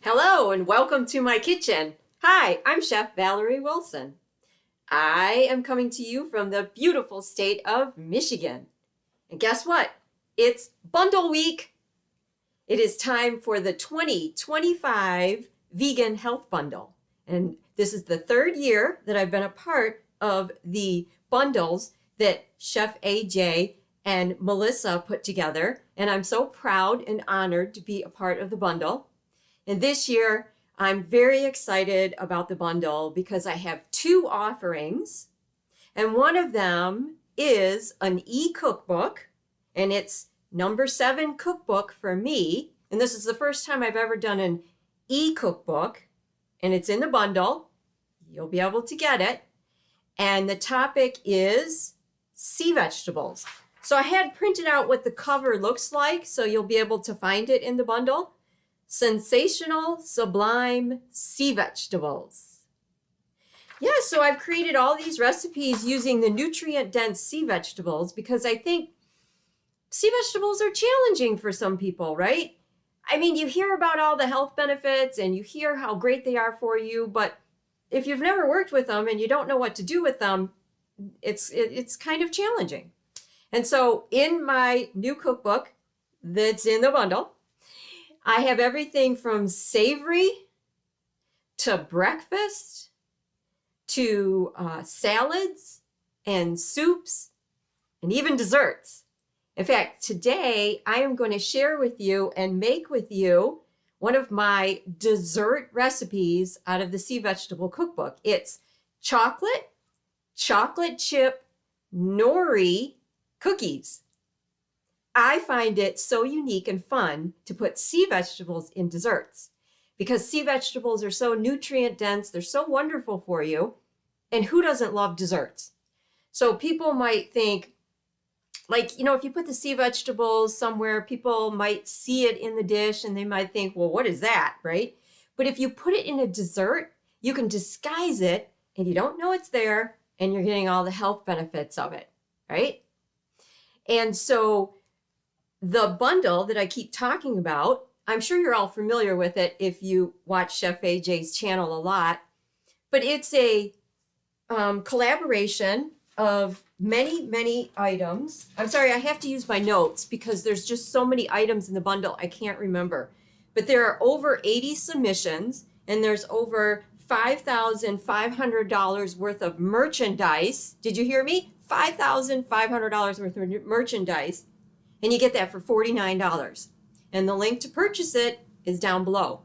Hello and welcome to my kitchen. Hi, I'm Chef Valerie Wilson. I am coming to you from the beautiful state of Michigan. And guess what? It's Bundle Week. It is time for the 2025 Vegan Health Bundle. And this is the third year that I've been a part of the bundles that Chef AJ and Melissa put together. And I'm so proud and honored to be a part of the bundle. And this year, I'm very excited about the bundle because I have two offerings. And one of them is an e-cookbook, and it's number 7 cookbook for me. And this is the first time I've ever done an e-cookbook, and it's in the bundle. You'll be able to get it. And the topic is sea vegetables. So I had printed out what the cover looks like, so you'll be able to find it in the bundle. Sensational Sublime Sea Vegetables. Yeah, so I've created all these recipes using the nutrient-dense sea vegetables because I think sea vegetables are challenging for some people, right? I mean, you hear about all the health benefits and you hear how great they are for you, but if you've never worked with them and you don't know what to do with them, it's kind of challenging. And so in my new cookbook that's in the bundle, I have everything from savory to breakfast to salads and soups and even desserts. In fact, today I am going to share with you and make with you one of my dessert recipes out of the Sea Vegetable Cookbook. It's chocolate chip Nori cookies. I find it so unique and fun to put sea vegetables in desserts because sea vegetables are so nutrient dense. They're so wonderful for you. And who doesn't love desserts? So people might think, like, if you put the sea vegetables somewhere, people might see it in the dish and they might think, well, what is that, right? But if you put it in a dessert, you can disguise it and you don't know it's there and you're getting all the health benefits of it, right? And so the bundle that I keep talking about, I'm sure you're all familiar with it if you watch Chef AJ's channel a lot, but it's a collaboration of many items. I'm sorry, I have to use my notes because there's just so many items in the bundle I can't remember. But there are over 80 submissions and there's over $5,500 worth of merchandise. Did you hear me? $5,500 worth of merchandise. And you get that for $49. And the link to purchase it is down below.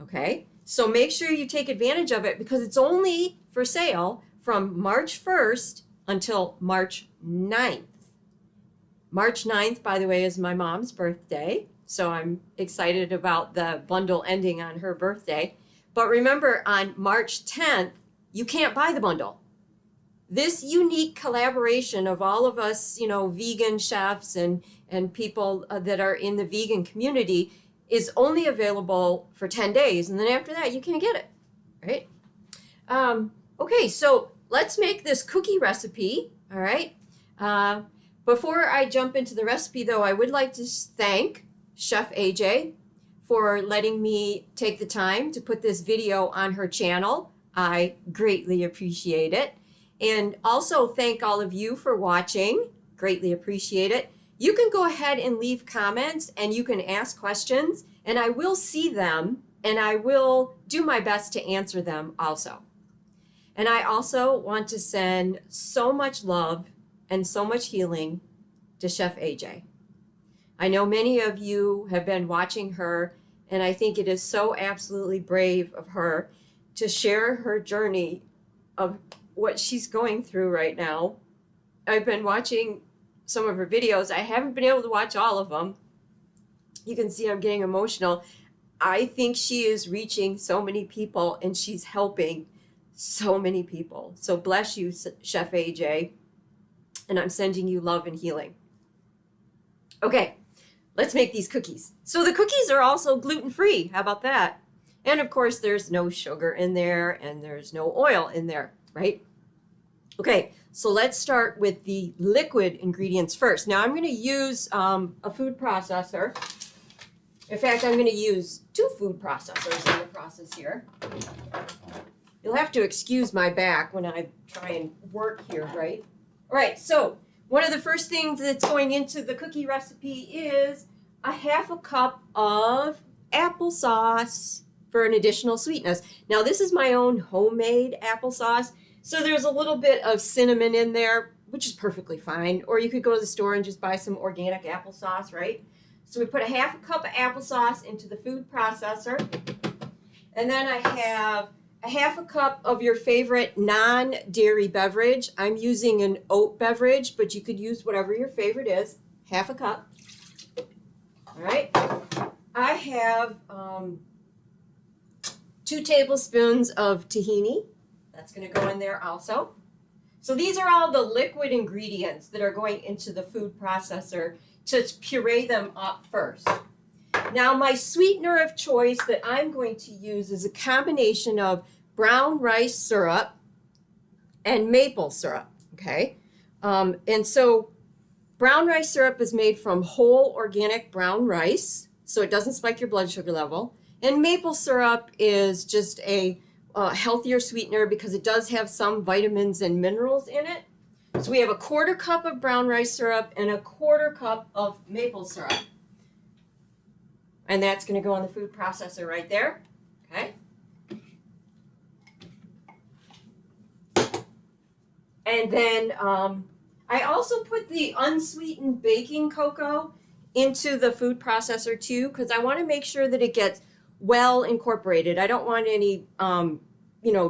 Okay, so make sure you take advantage of it because it's only for sale from March 1st until March 9th. March 9th, by the way, is my mom's birthday. So I'm excited about the bundle ending on her birthday. But remember, on March 10th, you can't buy the bundle. This unique collaboration of all of us, vegan chefs and people that are in the vegan community is only available for 10 days. And then after that, you can't get it, right? Okay, so let's make this cookie recipe, all right? Before I jump into the recipe, though, I would like to thank Chef AJ for letting me take the time to put this video on her channel. I greatly appreciate it. And also thank all of you for watching. Greatly appreciate it. You can go ahead and leave comments and you can ask questions and I will see them and I will do my best to answer them also. And I also want to send so much love and so much healing to Chef AJ. I know many of you have been watching her and I think it is so absolutely brave of her to share her journey of what she's going through right now. I've been watching some of her videos. I haven't been able to watch all of them. You can see I'm getting emotional. I think she is reaching so many people and she's helping so many people. So bless you, Chef AJ. And I'm sending you love and healing. Okay, let's make these cookies. So the cookies are also gluten-free. How about that? And of course, there's no sugar in there and there's no oil in there, right? Okay, so let's start with the liquid ingredients first. Now I'm going to use a food processor In fact, I'm going to use 2 food processors in the process here. You'll have to excuse my back when I try and work here, right? All right, so one of the first things that's going into the cookie recipe is a 1/2 cup of applesauce for an additional sweetness. Now, this is my own homemade applesauce, so there's a little bit of cinnamon in there, which is perfectly fine. Or you could go to the store and just buy some organic applesauce, right? So we put a 1/2 cup of applesauce into the food processor. And then I have a 1/2 cup of your favorite non-dairy beverage. I'm using an oat beverage, but you could use whatever your favorite is. 1/2 cup. All right. I have 2 tablespoons of tahini. That's going to go in there also. So these are all the liquid ingredients that are going into the food processor to puree them up first. Now, my sweetener of choice that I'm going to use is a combination of brown rice syrup and maple syrup, okay? And so brown rice syrup is made from whole organic brown rice, so it doesn't spike your blood sugar level. And maple syrup is just a healthier sweetener because it does have some vitamins and minerals in it. So we have a 1/4 cup of brown rice syrup and a 1/4 cup of maple syrup. And that's going to go in the food processor right there, okay? And then I also put the unsweetened baking cocoa into the food processor too, because I want to make sure that it gets well incorporated. I don't want any,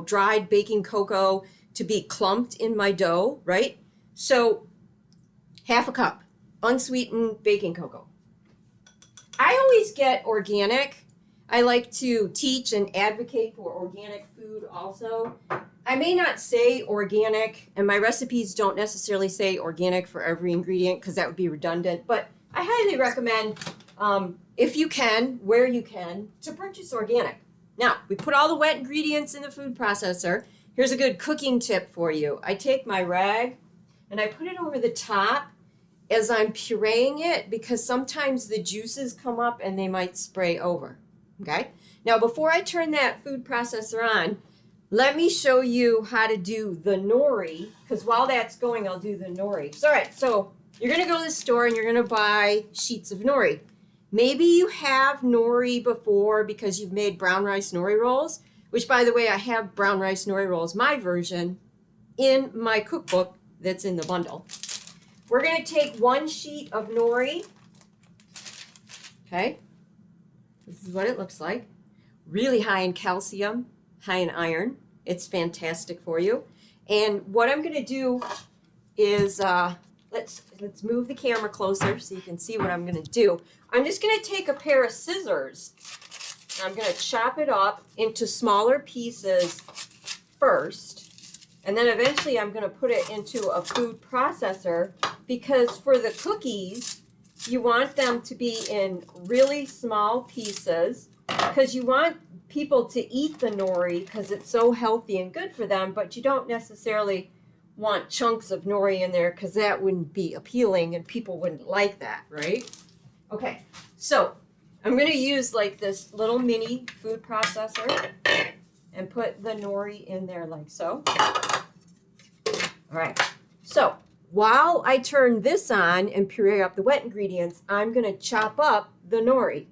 dried baking cocoa to be clumped in my dough, right? So 1/2 cup unsweetened baking cocoa. I always get organic. I like to teach and advocate for organic food also. I may not say organic, and my recipes don't necessarily say organic for every ingredient because that would be redundant, but I highly recommend, if you can, where you can, to purchase organic. Now, we put all the wet ingredients in the food processor. Here's a good cooking tip for you. I take my rag and I put it over the top as I'm pureeing it because sometimes the juices come up and they might spray over, okay? Now, before I turn that food processor on, let me show you how to do the nori, because while that's going, I'll do the nori. So, all right, so you're going to go to the store and you're going to buy sheets of nori. Maybe you have nori before because you've made brown rice nori rolls, which, by the way, I have brown rice nori rolls, my version, in my cookbook that's in the bundle. We're going to take 1 sheet of nori. Okay. This is what it looks like. Really high in calcium, high in iron. It's fantastic for you. And what I'm going to do is, let's move the camera closer so you can see what I'm going to do. I'm just going to take a pair of scissors. I'm going to chop it up into smaller pieces first. And then eventually I'm going to put it into a food processor because for the cookies, you want them to be in really small pieces because you want people to eat the nori because it's so healthy and good for them, but you don't necessarily want chunks of nori in there because that wouldn't be appealing and people wouldn't like that, right? Okay, so I'm going to use like this little mini food processor and put the nori in there like so. All right, so while I turn this on and puree up the wet ingredients, I'm going to chop up the nori.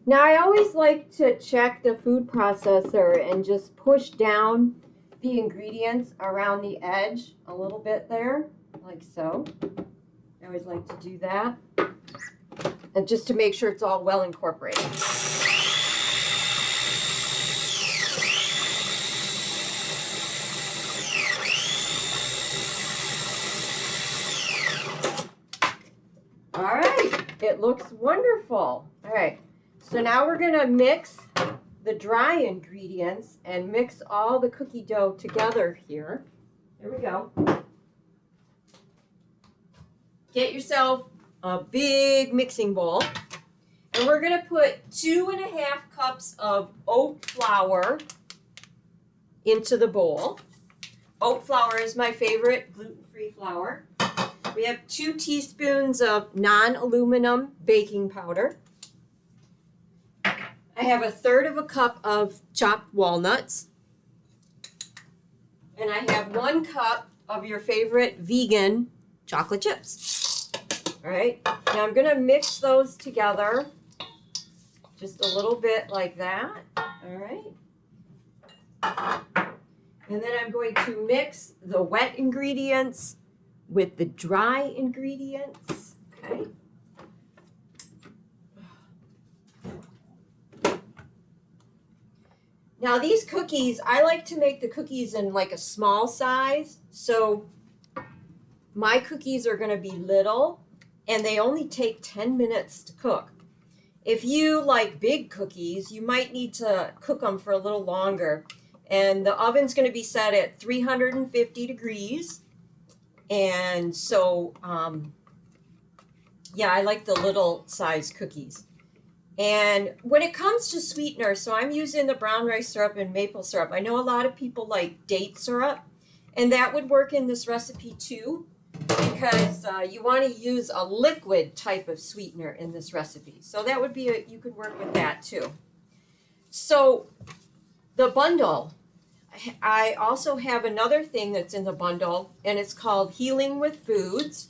Now, I always like to check the food processor and just push down the ingredients around the edge a little bit there, like so. I always like to do that. And just to make sure it's all well incorporated. It looks wonderful. All right, so now we're gonna mix the dry ingredients and mix all the cookie dough together here. Here we go. Get yourself a big mixing bowl, and we're gonna put 2.5 cups of oat flour into the bowl. Oat flour is my favorite gluten-free flour. We have 2 teaspoons of non-aluminum baking powder. I have 1/3 cup of chopped walnuts. And I have 1 cup of your favorite vegan chocolate chips. All right, now I'm gonna mix those together just a little bit like that, all right? And then I'm going to mix the wet ingredients with the dry ingredients, okay? Now these cookies, I like to make the cookies in like a small size, so my cookies are gonna be little and they only take 10 minutes to cook. If you like big cookies, you might need to cook them for a little longer. And the oven's gonna be set at 350 degrees. And so, yeah, I like the little size cookies. And when it comes to sweetener, so I'm using the brown rice syrup and maple syrup. I know a lot of people like date syrup, and that would work in this recipe too, because you want to use a liquid type of sweetener in this recipe. So that would be, you could work with that too. So the bundle, I also have another thing that's in the bundle, and it's called Healing with Foods,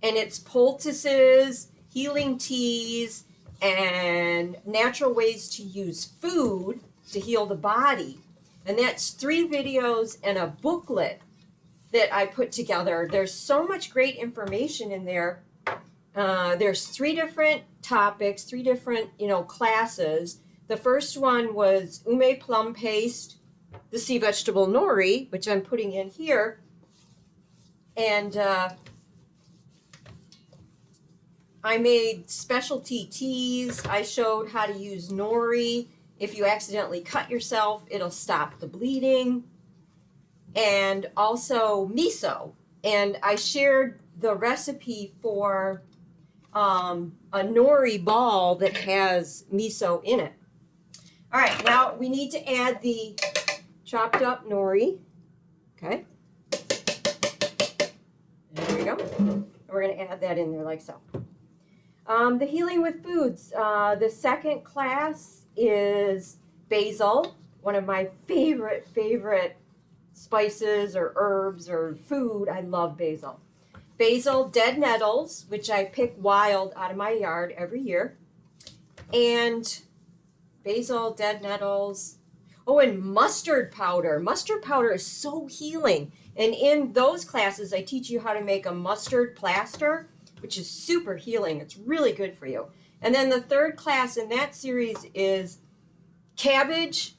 and it's poultices, healing teas, and natural ways to use food to heal the body. And that's 3 videos and a booklet that I put together. There's so much great information in there. There's 3 different topics, 3 different, classes. The first one was ume plum paste, the sea vegetable nori, which I'm putting in here, and I made specialty teas. I showed how to use nori. If you accidentally cut yourself, it'll stop the bleeding. And also miso. And I shared the recipe for a nori ball that has miso in it. All right, now we need to add the chopped up nori. Okay. There we go. And we're going to add that in there like so. The Healing with Foods. The second class is basil, one of my favorite spices or herbs or food. I love basil. Basil, dead nettles, which I pick wild out of my yard every year. And basil, dead nettles. Oh, and mustard powder. Mustard powder is so healing. And in those classes, I teach you how to make a mustard plaster, which is super healing. It's really good for you. And then the third class in that series is cabbage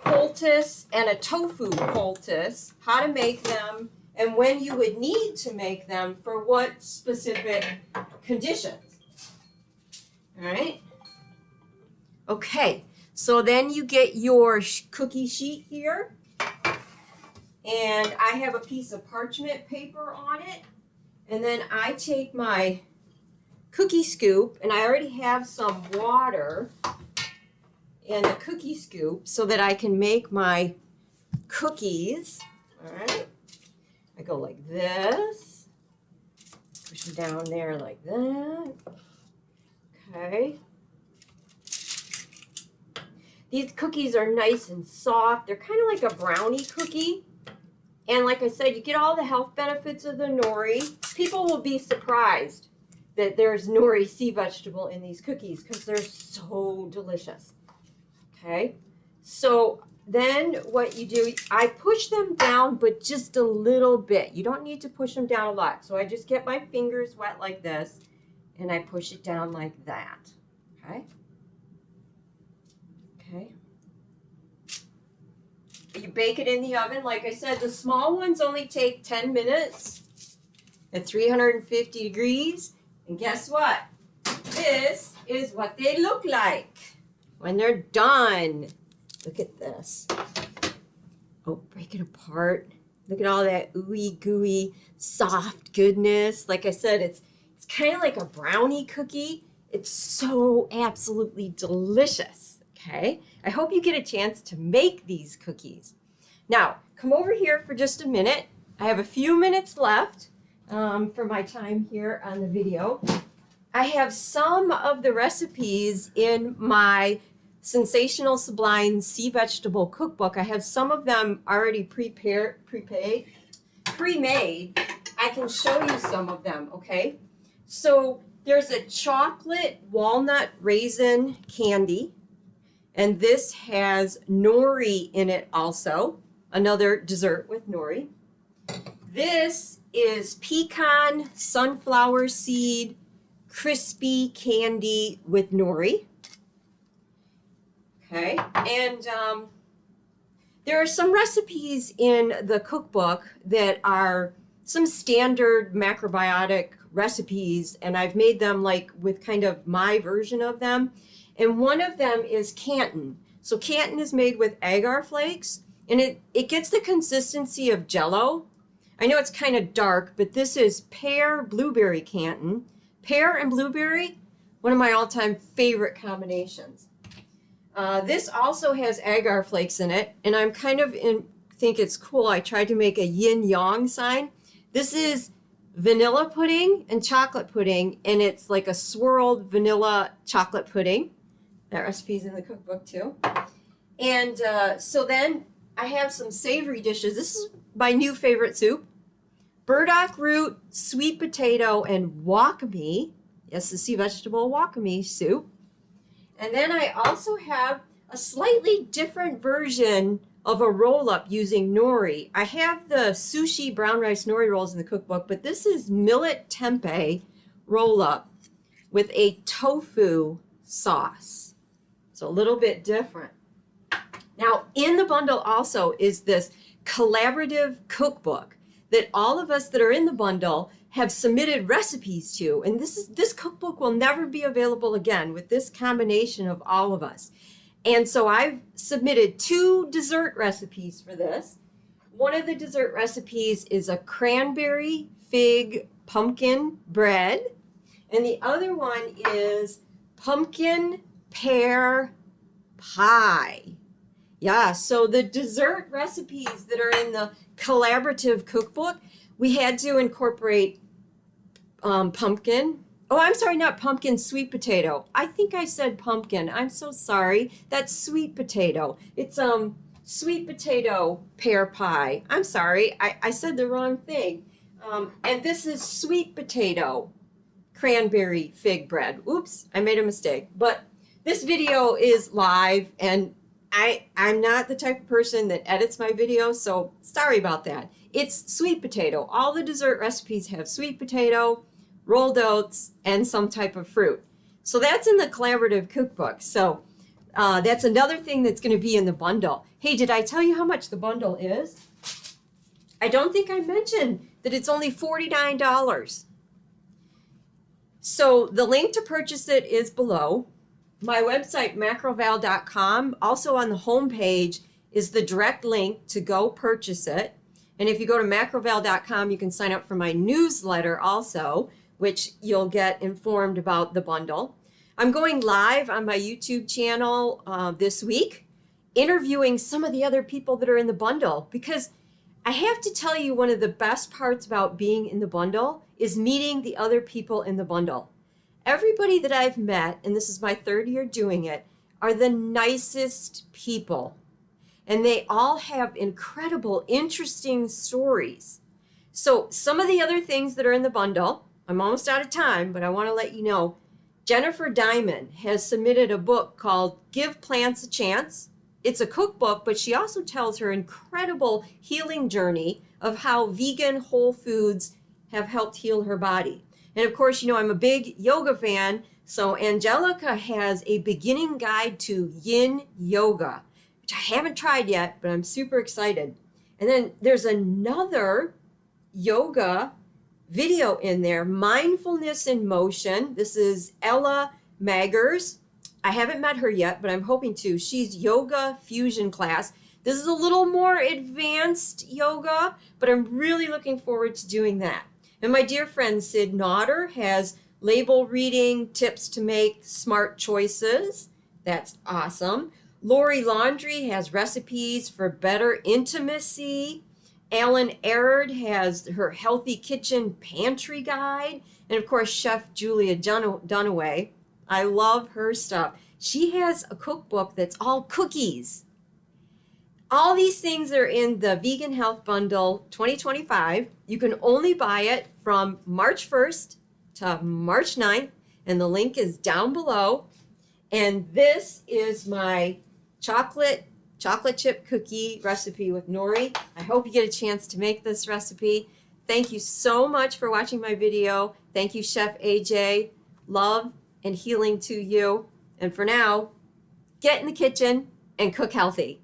poultice and a tofu poultice, how to make them and when you would need to make them for what specific conditions. All right. Okay, so then you get your cookie sheet here, and I have a piece of parchment paper on it. And then I take my cookie scoop, and I already have some water in the cookie scoop so that I can make my cookies. All right. I go like this. Push them down there like that. Okay. These cookies are nice and soft. They're kind of like a brownie cookie. And like I said, you get all the health benefits of the nori. People will be surprised that there's nori sea vegetable in these cookies because they're so delicious. Okay, so then what you do, I push them down, but just a little bit. You don't need to push them down a lot. So I just get my fingers wet like this, and I push it down like that. Okay. Okay. You bake it in the oven. Like I said, the small ones only take 10 minutes at 350 degrees. And guess what? this is what they look like when they're done. Look at this. Oh, break it apart. Look at all that ooey gooey soft goodness. Like I said, it's kind of like a brownie cookie. It's so absolutely delicious, okay? I hope you get a chance to make these cookies. Now, come over here for just a minute. I have a few minutes left for my time here on the video. I have some of the recipes in my Sensational Sublime Sea Vegetable cookbook. I have some of them already pre-made. I can show you some of them, okay? So there's a chocolate walnut raisin candy, and this has nori in it also, another dessert with nori. This is pecan sunflower seed crispy candy with nori. Okay, and there are some recipes in the cookbook that are some standard macrobiotic recipes, and I've made them like with kind of my version of them. And one of them is Canton. So Canton is made with agar flakes, and it gets the consistency of Jell-O. I know it's kind of dark, but this is pear blueberry Canton. Pear and blueberry, one of my all-time favorite combinations. This also has agar flakes in it, and I'm kind of think it's cool. I tried to make a yin-yang sign. This is vanilla pudding and chocolate pudding, and it's like a swirled vanilla chocolate pudding. That recipe's in the cookbook too. And so then I have some savory dishes. This is my new favorite soup. Burdock root, sweet potato, and wakame. Yes, the sea vegetable wakame soup. And then I also have a slightly different version of a roll-up using nori. I have the sushi brown rice nori rolls in the cookbook, but this is millet tempeh roll-up with a tofu sauce. So a little bit different. Now, in the bundle also is this collaborative cookbook that all of us that are in the bundle have submitted recipes to. And this cookbook will never be available again with this combination of all of us. And so I've submitted 2 dessert recipes for this. One of the dessert recipes is a cranberry fig pumpkin bread. And the other one is pumpkin pear pie. Yeah, so the dessert recipes that are in the collaborative cookbook, we had to incorporate pumpkin. Oh, I'm sorry, not pumpkin, sweet potato. I think I said pumpkin. I'm so sorry. That's sweet potato. It's sweet potato pear pie. I'm sorry, I said the wrong thing. And this is sweet potato cranberry fig bread. Oops, I made a mistake. But this video is live, and I'm not the type of person that edits my videos, so sorry about that. It's sweet potato. All the dessert recipes have sweet potato, rolled oats, and some type of fruit. So that's in the collaborative cookbook. So that's another thing that's going to be in the bundle. Hey, did I tell you how much the bundle is? I don't think I mentioned that it's only $49. So the link to purchase it is below. My website, macroval.com, also on the homepage is the direct link to go purchase it. And if you go to macroval.com, you can sign up for my newsletter also, which you'll get informed about the bundle. I'm going live on my YouTube channel this week, interviewing some of the other people that are in the bundle, because I have to tell you, one of the best parts about being in the bundle is meeting the other people in the bundle. Everybody that I've met, and this is my 3rd year doing it, are the nicest people. And they all have incredible, interesting stories. So some of the other things that are in the bundle, I'm almost out of time, but I want to let you know, Jennifer Diamond has submitted a book called Give Plants a Chance. It's a cookbook, but she also tells her incredible healing journey of how vegan whole foods have helped heal her body. And of course, you know, I'm a big yoga fan. So Angelica has a beginning guide to yin yoga, which I haven't tried yet, but I'm super excited. And then there's another yoga video in there, Mindfulness in Motion. This is Ella Maggers. I haven't met her yet, but I'm hoping to. She's yoga fusion class. This is a little more advanced yoga, but I'm really looking forward to doing that. And my dear friend Sid Nodder has label reading tips to make smart choices. That's awesome. Lori Laundrie has recipes for better intimacy. Alan Erard has her Healthy Kitchen Pantry Guide. And of course, Chef Julia Dunaway. I love her stuff. She has a cookbook that's all cookies. All these things are in the Vegan Health Bundle 2025. You can only buy it from March 1st to March 9th, and the link is down below. And this is my chocolate chip cookie recipe with Nori. I hope you get a chance to make this recipe. Thank you so much for watching my video. Thank you, Chef AJ. Love and healing to you. And for now, get in the kitchen and cook healthy.